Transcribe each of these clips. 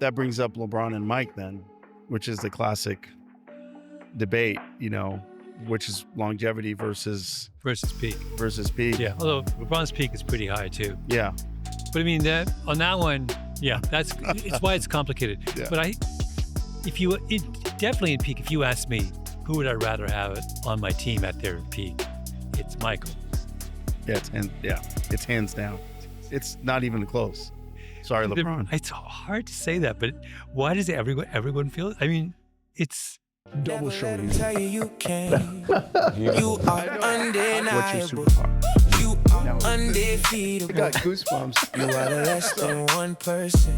that brings up LeBron and Mike then, which is the classic debate, which is longevity versus peak. peak. Yeah, although LeBron's peak is pretty high too. Yeah. But I mean that on that one, yeah, it's why it's complicated. Yeah. But definitely in peak, if you ask me, who would I rather have on my team at their peak? It's Michael. Yeah, it's hands down. It's not even close. Sorry, LeBron. It's hard to say that, but why does everyone feel? I mean, it's double shoulder. Tell you can. You are undeniable. What's your superpower? You are undefeatable. I got goosebumps. You are the less than 1%.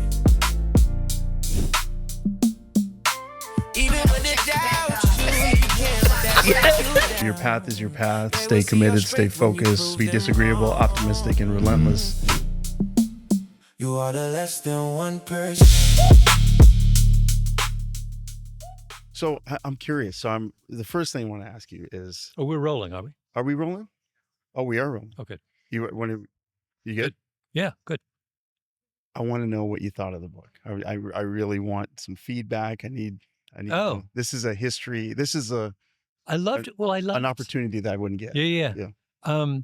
Even when it doubts you can't let you. Your path is your path. Stay committed, stay focused, be disagreeable, optimistic, and relentless. You are the less than 1%. So I'm curious. So the first thing I want to ask you is... Oh, we're rolling, are we? Are we rolling? Oh, we are rolling. Okay. You good? Yeah, good. I want to know what you thought of the book. I really want some feedback. I need. Oh. This is a history. This is an opportunity that I wouldn't get. Yeah. Yeah. I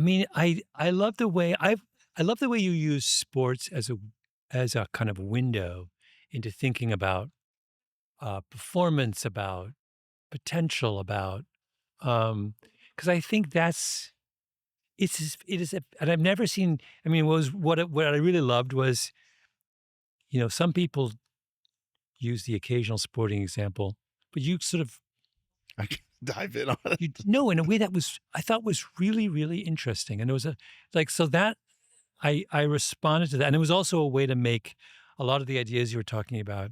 mean, I love the way you use sports as a kind of window into thinking about performance, about potential, about because I think it is, and I've never seen. I mean, what I really loved was, some people use the occasional sporting example, but you sort of I can dive in on it. in a way that I thought was really, really interesting, and it was that I responded to that, and it was also a way to make a lot of the ideas you were talking about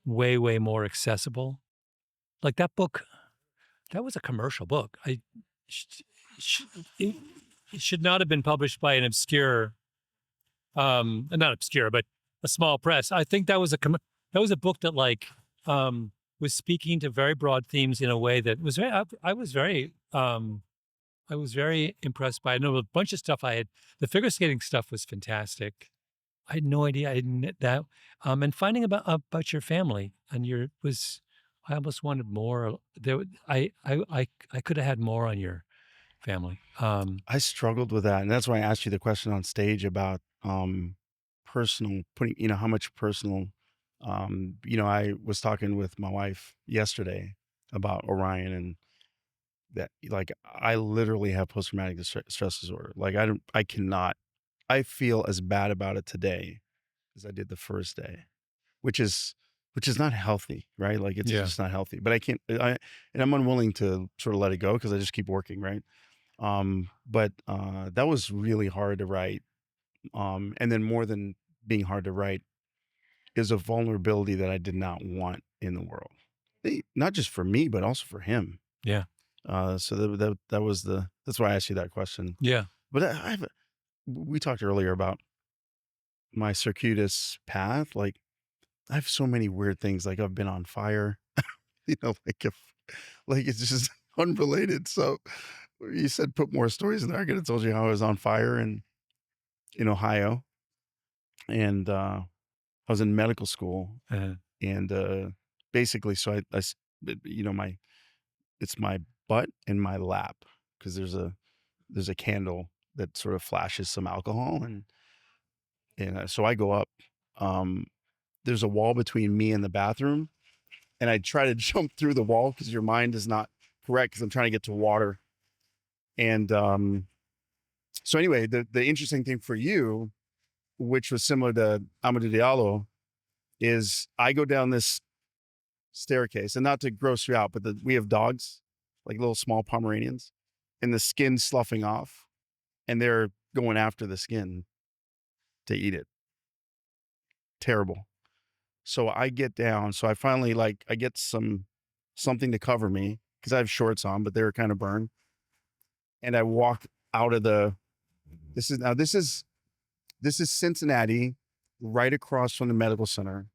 way, way more accessible. Like that book, that was a commercial book. It should not have been published by an obscure, not obscure, but a small press. I think that was a book that was speaking to very broad themes in a way that was very. I was very impressed by it. I know a bunch of stuff the figure skating stuff was fantastic. I had no idea I didn't that. And finding about your family and I almost wanted more. I could have had more on your family. I struggled with that, and that's why I asked you the question on stage about personal putting. How much personal. I was talking with my wife yesterday about Orion and that. I literally have post-traumatic stress disorder. I feel as bad about it today as I did the first day, which is not healthy, right? It's just not healthy. But I can't. And I'm unwilling to sort of let it go because I just keep working, right? But that was really hard to write. And then more than being hard to write is a vulnerability that I did not want in the world, not just for me, but also for him. Yeah. So that's why I asked you that question. Yeah. But we talked earlier about my circuitous path. I have so many weird things. I've been on fire, it's just unrelated. So you said put more stories in there. I could have told you how I was on fire in Ohio, and I was in medical school, and basically, so it's my butt and my lap because there's a candle that sort of flashes some alcohol, and so I go up. There's a wall between me and the bathroom, and I try to jump through the wall because your mind is not correct because I'm trying to get to water. And so anyway, the interesting thing for you, which was similar to Amadou Diallo, is I go down this staircase, and not to gross you out, but we have dogs, like little small Pomeranians, and the skin's sloughing off, and they're going after the skin to eat it. Terrible. So I get down. So I finally I get something to cover me because I have shorts on, but they were kind of burned. And I walk out of this is Cincinnati, right across from the medical center.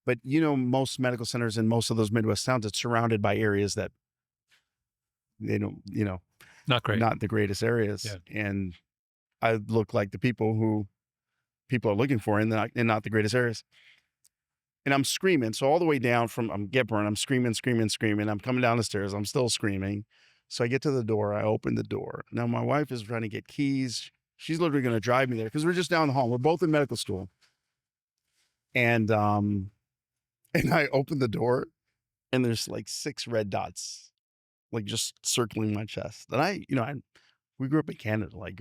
But most medical centers in most of those Midwest towns, it's surrounded by areas that they don't, not great, not the greatest areas. Yeah. And I look like the people who people are looking for in not the greatest areas. and I'm screaming. So all the way down from Gipper, I'm screaming. I'm coming down the stairs. I'm still screaming. So I get to the door. I open the door. Now my wife is trying to get keys. She's literally going to drive me there because we're just down the hall. We're both in medical school. And I open the door, and there's like 6 red dots, like just circling my chest. And we grew up in Canada, like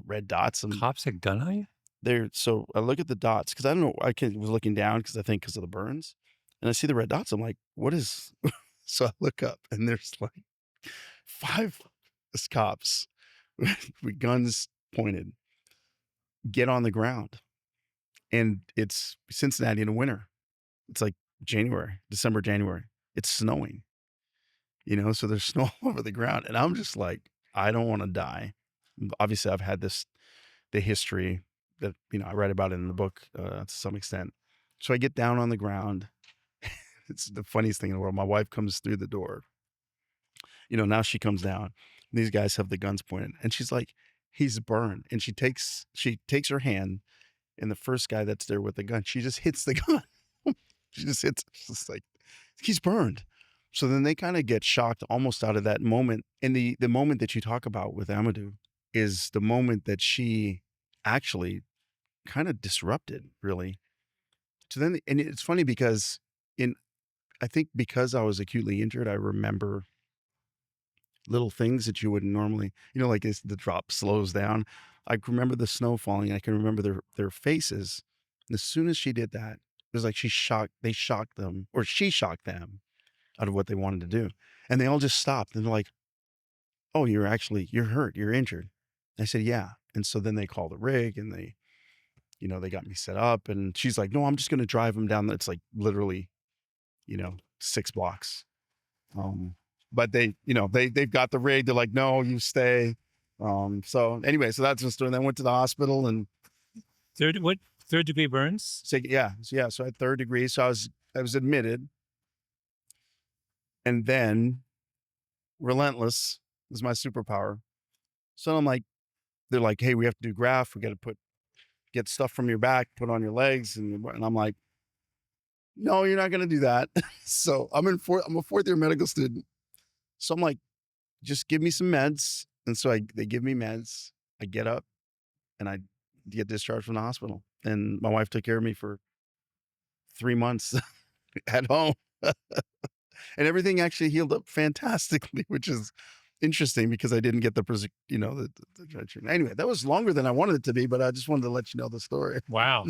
red dots. And Cops had gun on you? so I look at the dots because I don't know. Was looking down because I think because of the burns, and I see the red dots. I'm like, what is? So I look up, and there's like 5 cops with guns pointed, get on the ground. And it's Cincinnati in the winter. It's like December, January. It's snowing, so there's snow all over the ground. And I'm just like, I don't want to die. Obviously, I've had the history that, I write about it in the book to some extent. So I get down on the ground. It's the funniest thing in the world. My wife comes through the door. Now she comes down. These guys have the guns pointed. And she's like, he's burned. And she takes her hand, and the first guy that's there with the gun, she just hits the gun. She just hits. It's just like, he's burned. So then they kind of get shocked almost out of that moment. And the moment that you talk about with Amadou is the moment that she actually kind of disrupted, really. So then, and it's funny because I think because I was acutely injured, I remember little things that you wouldn't normally, like as the drop slows down. I can remember the snow falling. I can remember their faces. And as soon as she did that, it was like she shocked them out of what they wanted to do. And they all just stopped, and they're like, oh, you're hurt, you're injured. And I said, yeah. And so then they called the rig, and they got me set up, and she's like, no, I'm just going to drive him down. It's like literally, 6 blocks. But they've got the rig. They're like, no, you stay. So anyway, so that's the story. And then I went to the hospital, and Third degree burns? so yeah. So I had 3rd degree. So I was admitted, and then relentless is my superpower. So I'm like, they're like, hey, we have to do graft. We got to get stuff from your back, put on your legs. And I'm like, no, you're not going to do that. So I'm a 4th year medical student. So I'm like, just give me some meds. And so they give me meds. I get up, and I get discharged from the hospital. And my wife took care of me for 3 months at home. And everything actually healed up fantastically, which is interesting because I didn't get the anyway, that was longer than I wanted it to be, but I just wanted to let you know the story. Wow.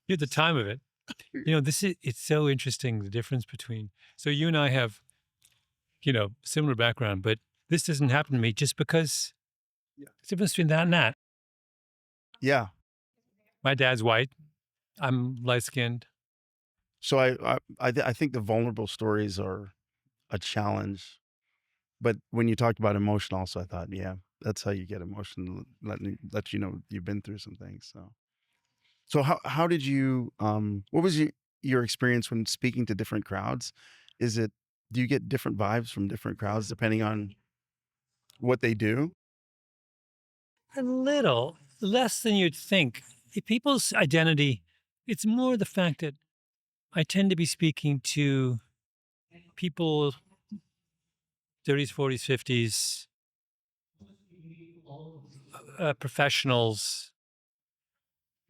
You had the time of it. It's so interesting, the difference between, so you and I have, similar background, but this doesn't happen to me just because the difference between that and that. Yeah. My dad's white. I'm light-skinned. So I think the vulnerable stories are a challenge. But when you talked about emotion also, I thought, yeah, that's how you get emotion, let you know you've been through some things. So how did you, what was your experience when speaking to different crowds? Do you get different vibes from different crowds depending on what they do? A little, less than you'd think. People's identity, it's more the fact that I tend to be speaking to people 30s, 40s, 50s, professionals.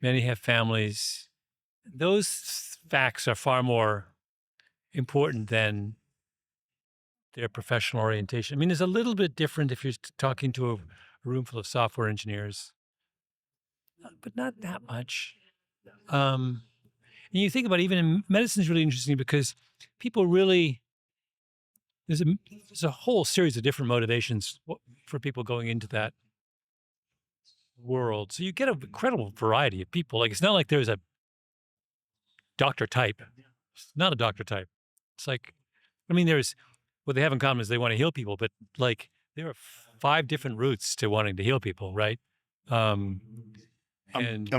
Many have families. Those facts are far more important than their professional orientation. I mean, it's a little bit different if you're talking to a room full of software engineers, but not that much. And you think about it, even in medicine is really interesting because people really, there's a whole series of different motivations for people going into that world. So you get an incredible variety of people. Like, it's not like there's a doctor type. It's not a doctor type. It's like, I mean, what they have in common is they want to heal people, but like there are 5 different routes to wanting to heal people, right? I'm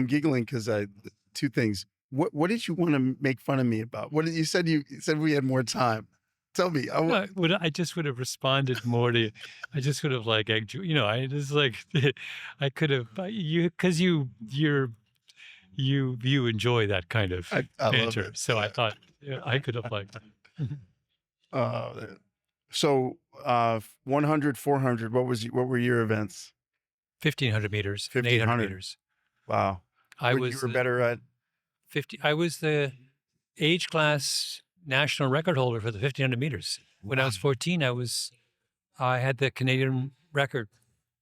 giggling because 2 things. What did you want to make fun of me about? What did you said we had more time? Tell me. I just would have responded more to you. I just would have like egged you. I just like I could have because you're you enjoy that kind of I love banter. it. So I Yeah. thought I could have liked. Uh, so 100, 400. What were your events? 1,500 meters and 800 1,500. meters. Wow. I You was were better at. 50. I was the age class national record holder for the 1,500 meters. When I was 14, I had the Canadian record.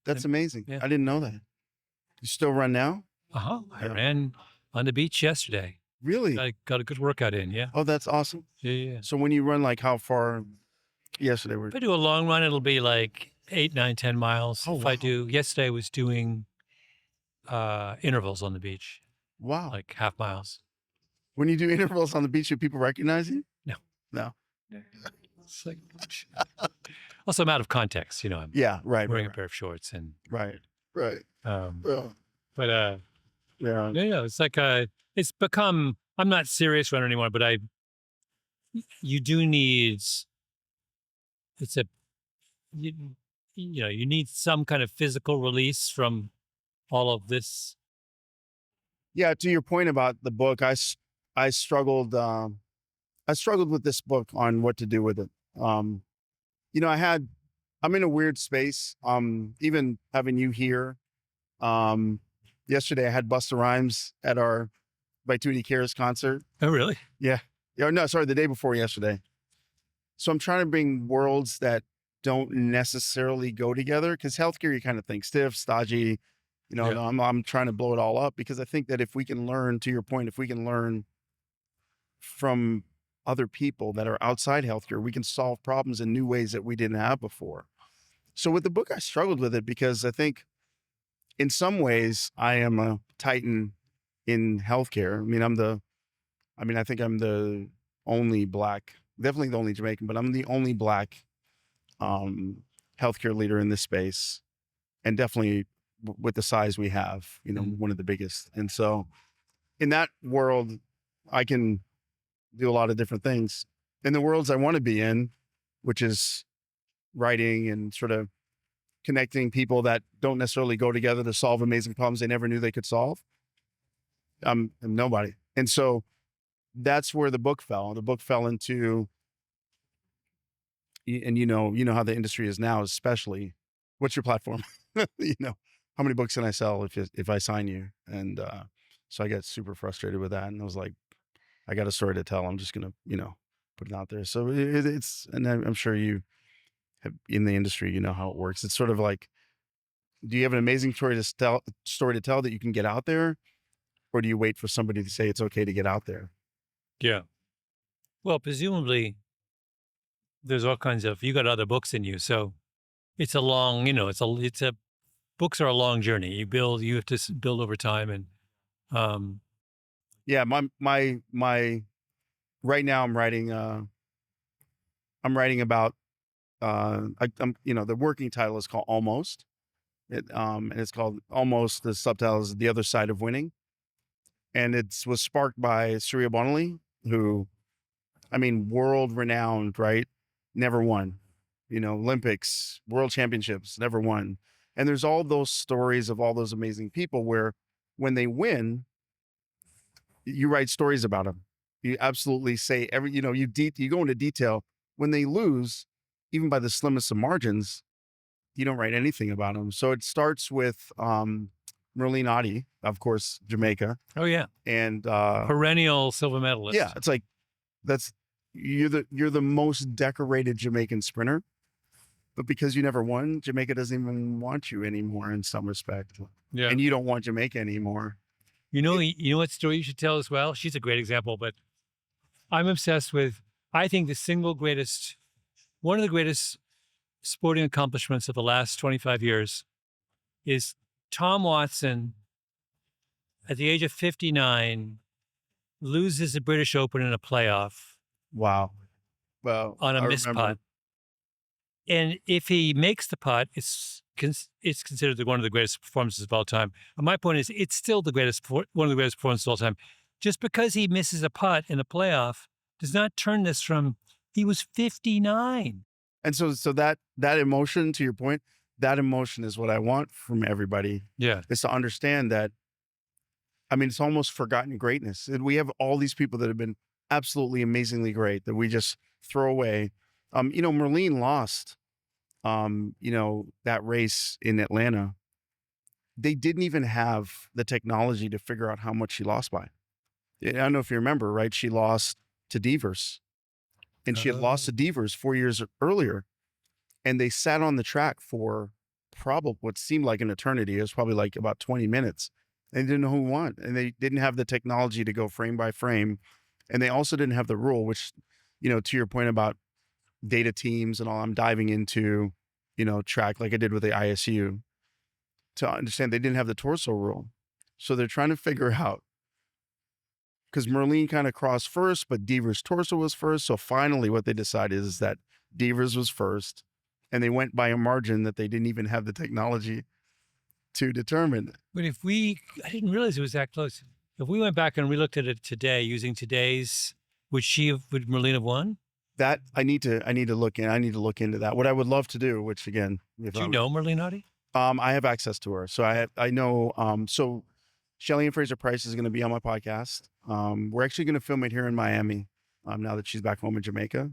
That's amazing. Yeah. I didn't know that. You still run now? I Yeah. ran on the beach yesterday. Really? I got a good workout in. Yeah. Oh, that's awesome. Yeah. So when you run, like, how far? Yesterday If I do a long run, it'll be like 8, 9, 10 miles. Oh, If wow. I do, yesterday I was doing intervals on the beach, Wow. like half miles. When you do intervals on the beach, do people recognize you? No. No. It's like, also, I'm out of context. I'm Yeah. Right. wearing Right. a pair of shorts and, Right. Right. Oh, but yeah. it's like it's become. I'm not serious runner anymore, but you do need. It's a, you need some kind of physical release from all of this. Yeah. To your point about the book, I struggled. I struggled with this book on what to do with it. I'm in a weird space. Even having you here. Yesterday I had Busta Rhymes at our Vaituti Cares concert. Oh, really? Yeah. No, sorry, the day before yesterday. So I'm trying to bring worlds that don't necessarily go together, because healthcare, you kind of think stiff, stodgy. Yeah. I'm trying to blow it all up, because I think that if we can learn, to your point, if we can learn from other people that are outside healthcare, we can solve problems in new ways that we didn't have before. So with the book, I struggled with it because I think in some ways I am a titan in healthcare. I think I'm the only Black, definitely the only Jamaican, but I'm the only Black healthcare leader in this space, and definitely with the size we have, one of the biggest. And so in that world, I can do a lot of different things. In the worlds I want to be in, which is writing and sort of connecting people that don't necessarily go together to solve amazing problems they never knew they could solve, I'm nobody. And so that's where the book fell. The book fell into, and you know how the industry is now, especially. What's your platform? How many books can I sell if I sign you? And so I got super frustrated with that, and I was like, I got a story to tell. I'm just gonna put it out there. So it's, and I'm sure you have, in the industry, you know how it works. It's sort of like, do you have an amazing story to tell that you can get out there, or do you wait for somebody to say it's okay to get out there? Yeah. Well, presumably there's all kinds of, you got other books in you. So it's a long, books are a long journey. You have to build over time. And, Yeah. My right now I'm writing about, the working title is called Almost. And it's called Almost, the subtitle is The Other Side of Winning. And it was sparked by Surya Bonali, who, world renowned, right? Never won, Olympics, world championships, never won. And there's all those stories of all those amazing people where when they win, you write stories about them. You absolutely say you go into detail. When they lose, even by the slimmest of margins, you don't write anything about them. So it starts with Merlene Ottey, of course, Jamaica. oh yeah, And perennial silver medalist. yeah, it's like, you're the most decorated Jamaican sprinter, but because you never won, Jamaica doesn't even want you anymore in some respect. Yeah. And you don't want Jamaica anymore. You know what story you should tell as well? She's a great example, but I'm obsessed with, I think one of the greatest sporting accomplishments of the last 25 years is Tom Watson, at the age of 59, loses the British Open in a playoff. Wow. Well, on a I missed remember. putt. And if he makes the putt, it's considered one of the greatest performances of all time. And my point is, it's still one of the greatest performances of all time. Just because he misses a putt in a playoff does not turn this from, he was 59. And so that emotion, to your point, that emotion is what I want from everybody. Yeah. Is to understand that I mean, it's almost forgotten greatness. And we have all these people that have been absolutely amazingly great that we just throw away. Merlene lost, that race in Atlanta. They didn't even have the technology to figure out how much she lost by. I don't know if you remember, right? She lost to Devers, and she had lost to Devers 4 years earlier. And they sat on the track for probably what seemed like an eternity. It was probably like about 20 minutes. They didn't know who won, and they didn't have the technology to go frame by frame. And they also didn't have the rule, which, to your point about data teams and all, I'm diving into, track like I did with the ISU to understand they didn't have the torso rule. So they're trying to figure out, because Merlene kind of crossed first, but Devers' torso was first. So finally what they decided is that Devers was first, and they went by a margin that they didn't even have the technology to determine. But I didn't realize it was that close. If we went back and we looked at it today using today's, would Merlene have won? That I need to look into that. What I would love to do, which again, Do you know Merlene Hardy? I have access to her. So I know, so Shelley and Fraser Price is going to be on my podcast. We're actually going to film it here in Miami, now that she's back home in Jamaica.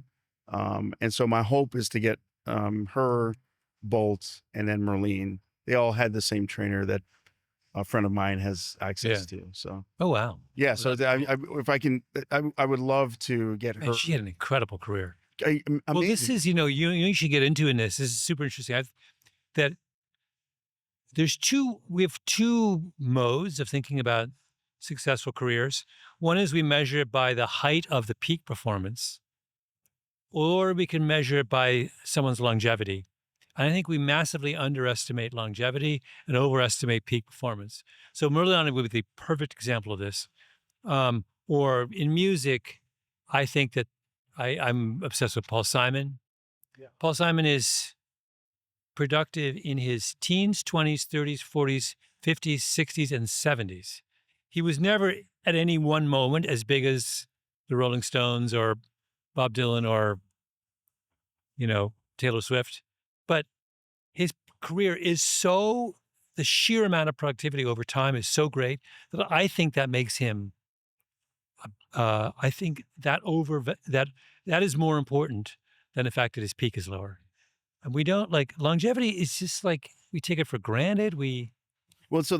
And so my hope is to get, her, Bolt, and then Merlene. They all had the same trainer that a friend of mine has access to. So, oh, wow. Yeah. So if I can, I would love to get her. Man, she had an incredible career. Amazing. Well, this is, you should get into in this. This is super interesting. We have two modes of thinking about successful careers. One is we measure it by the height of the peak performance, or we can measure it by someone's longevity. And I think we massively underestimate longevity and overestimate peak performance. So Merlene would be the perfect example of this. Or in music, I think that I'm obsessed with Paul Simon. Yeah. Paul Simon is productive in his teens, 20s, 30s, 40s, 50s, 60s, and 70s. He was never at any one moment as big as the Rolling Stones or Bob Dylan or, Taylor Swift. But his career is the sheer amount of productivity over time is so great that I think that makes him, I think that is more important than the fact that his peak is lower. And we don't longevity is just we take it for granted. So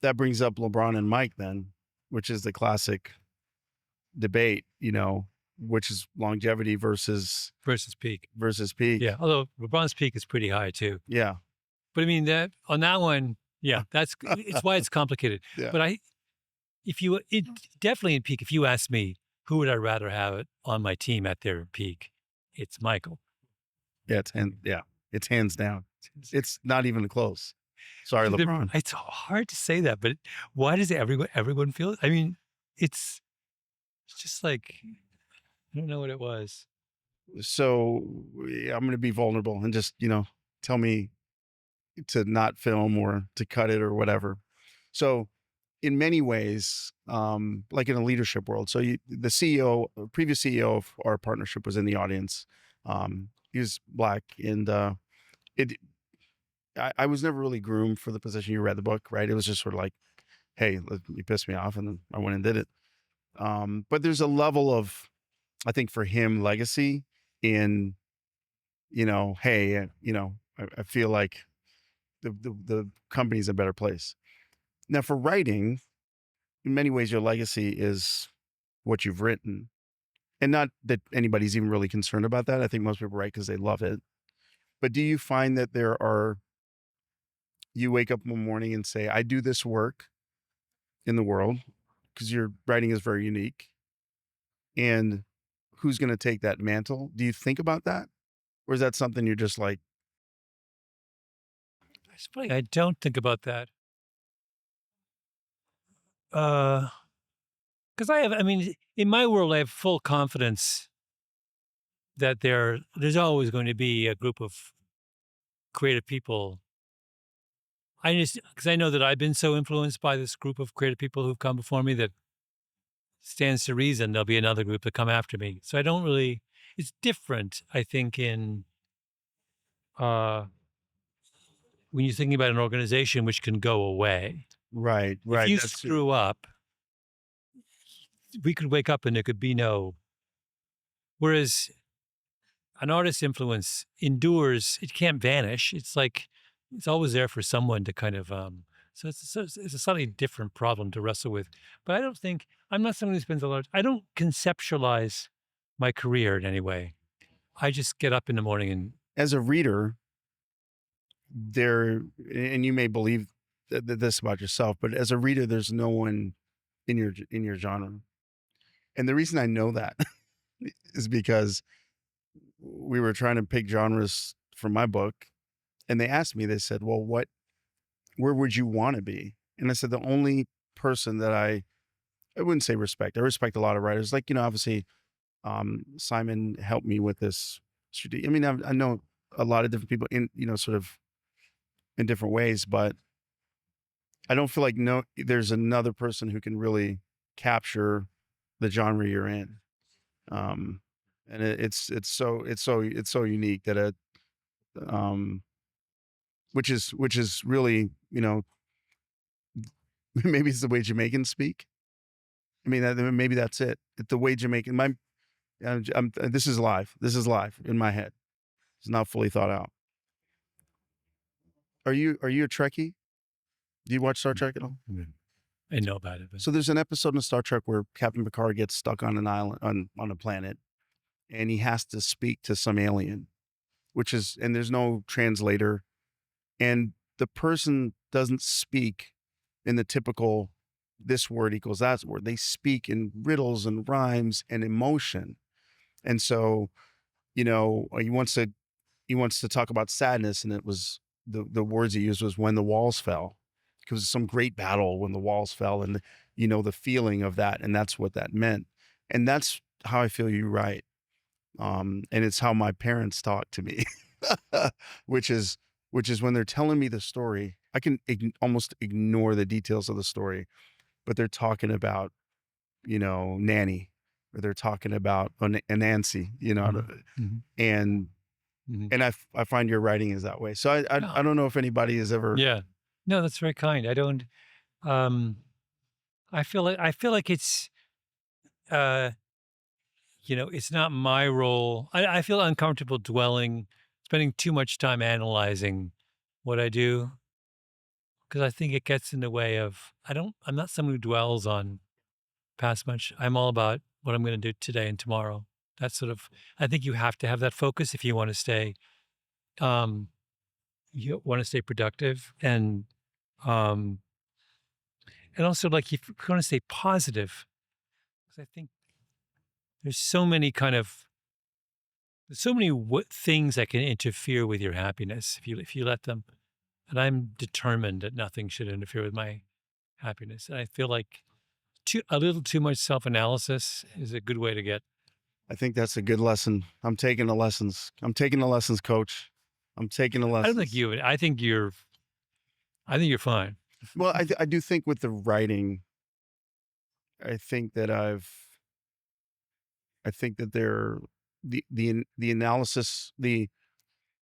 that brings up LeBron and Mike then, which is the classic debate, which is longevity versus peak. Yeah. Although LeBron's peak is pretty high too. Yeah. But I mean on that one, yeah, it's why it's complicated. Yeah. But definitely in peak, if you ask me, who would I rather have it on my team at their peak? It's Michael. Yeah, it's hands down. It's not even close. Sorry, LeBron. It's hard to say that, but why does everyone feel it? I mean, it's just I don't know what it was. So I'm going to be vulnerable and just, tell me to not film or to cut it or whatever. So in many ways, like in a leadership world, so the previous CEO of our partnership was in the audience. He was Black, and I was never really groomed for the position. You read the book, right? It was just sort of like, hey, you pissed me off, and then I went and did it. But there's a level of, I think for him, legacy in, hey, I feel like the company's a better place. Now for writing, in many ways, your legacy is what you've written. And not that anybody's even really concerned about that. I think most people write because they love it. But do you find that you wake up one morning and say, I do this work in the world because your writing is very unique, and who's going to take that mantle? Do you think about that? Or is that something you're just like? I don't think about that. Because in my world, I have full confidence that there's always going to be a group of creative people. Because I know that I've been so influenced by this group of creative people who've come before me that stands to reason there'll be another group that come after me. So I don't really, it's different, I think, in when you're thinking about an organization which can go away. Right, If right. you That's screw up, we could wake up and there could be no. Whereas an artist's influence endures; it can't vanish. It's like it's always there for someone to kind of. It's a slightly different problem to wrestle with. But I don't think I'm not someone who spends a lot. I don't conceptualize my career in any way. I just get up in the morning and as a reader, there, and you may believe this about yourself, but as a reader, there's no one in your genre. And the reason I know that is because we were trying to pick genres for my book, and they asked me, they said, well, where would you want to be? And I said, the only person that I wouldn't say respect. I respect a lot of writers. Like, obviously, Simon helped me with this. I mean, I know a lot of different people in, sort of in different ways, but I don't feel like there's another person who can really capture the genre you're in. And it's so unique that which is really, maybe it's the way Jamaicans speak. I mean, maybe that's it. The way Jamaican, this is live. This is live in my head. It's not fully thought out. Are you a Trekkie? Do you watch Star Trek at all? I know about it. But So there's an episode in Star Trek where Captain Picard gets stuck on an island on a planet, and he has to speak to some alien, and there's no translator, and the person doesn't speak in the typical this word equals that word. They speak in riddles and rhymes and emotion, and so he wants to talk about sadness, and it was the words he used was when the walls fell, because some great battle when the walls fell, and the feeling of that, and that's what that meant, and that's how I feel you write, and it's how my parents talk to me, which is when they're telling me the story, I can almost ignore the details of the story, but they're talking about Nanny, or they're talking about Nancy, Mhm. and Mhm. and I find your writing is that way. So I don't know if anybody has ever. Yeah. No, that's very kind. I don't. Um, I feel like it's. Uh, it's not my role. I feel uncomfortable spending too much time analyzing what I do because I think it gets in the way of. I'm not someone who dwells on past much. I'm all about what I'm going to do today and tomorrow. That's sort of. I think you have to have that focus if you want to stay. Um, you want to stay productive um, and also like if you want to stay positive, because I think there's so many there's so many things that can interfere with your happiness if you let them. And I'm determined that nothing should interfere with my happiness. And I feel like a little too much self-analysis is a good way to get. I think that's a good lesson. I'm taking the lessons. Coach. I'm taking the I lessons. don't think you. I think you're fine. Well, I do think with the writing, I think that they're the analysis, the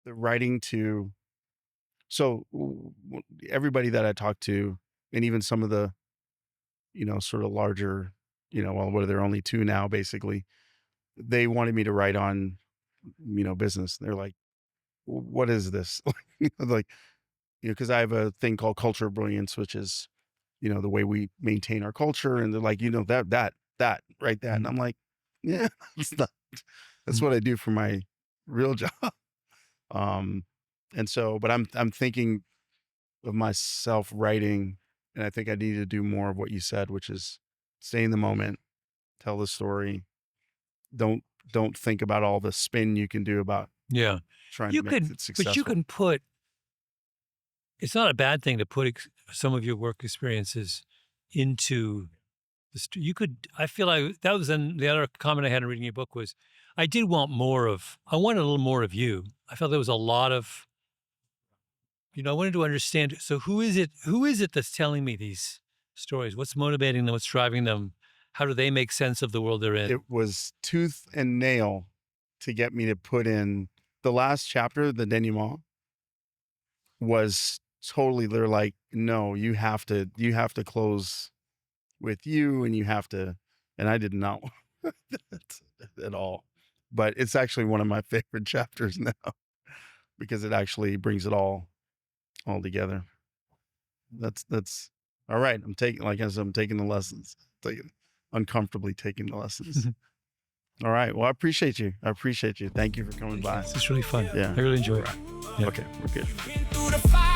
writing to. So everybody that I talk to, and even some of the, sort of larger, well, what are there only two now, basically, they wanted me to write on, business. They're like, what is this? Like, because I have a thing called culture of brilliance, which is, the way we maintain our culture. And they're like, that, right. That. And I'm like, yeah, it's not, that's what I do for my real job. And so, but I'm thinking of myself writing, and I think I need to do more of what you said, which is stay in the moment, tell the story. Don't think about all the spin you can do about Yeah. trying You to make could, it successful. but you can put. It's not a bad thing to put some of your work experiences into you could. I feel like that was the other comment I had in reading your book was, I wanted a little more of you. I felt there was a lot of, I wanted to understand. So who is it that's telling me these stories? What's motivating them? What's driving them? How do they make sense of the world they're in? It was tooth and nail to get me to put in the last chapter, the denouement, was totally, they're like, no, you have to close with you, and you have to, and I did not want that at all. But it's actually one of my favorite chapters now because it actually brings it all together. That's all right. I'm taking, like I said, I'm taking the lessons, uncomfortably taking the lessons. All right. Well, I appreciate you. Thank you for coming by. This is really fun. Yeah. I really enjoy it. Yeah. Okay, we're good. Been through the fire.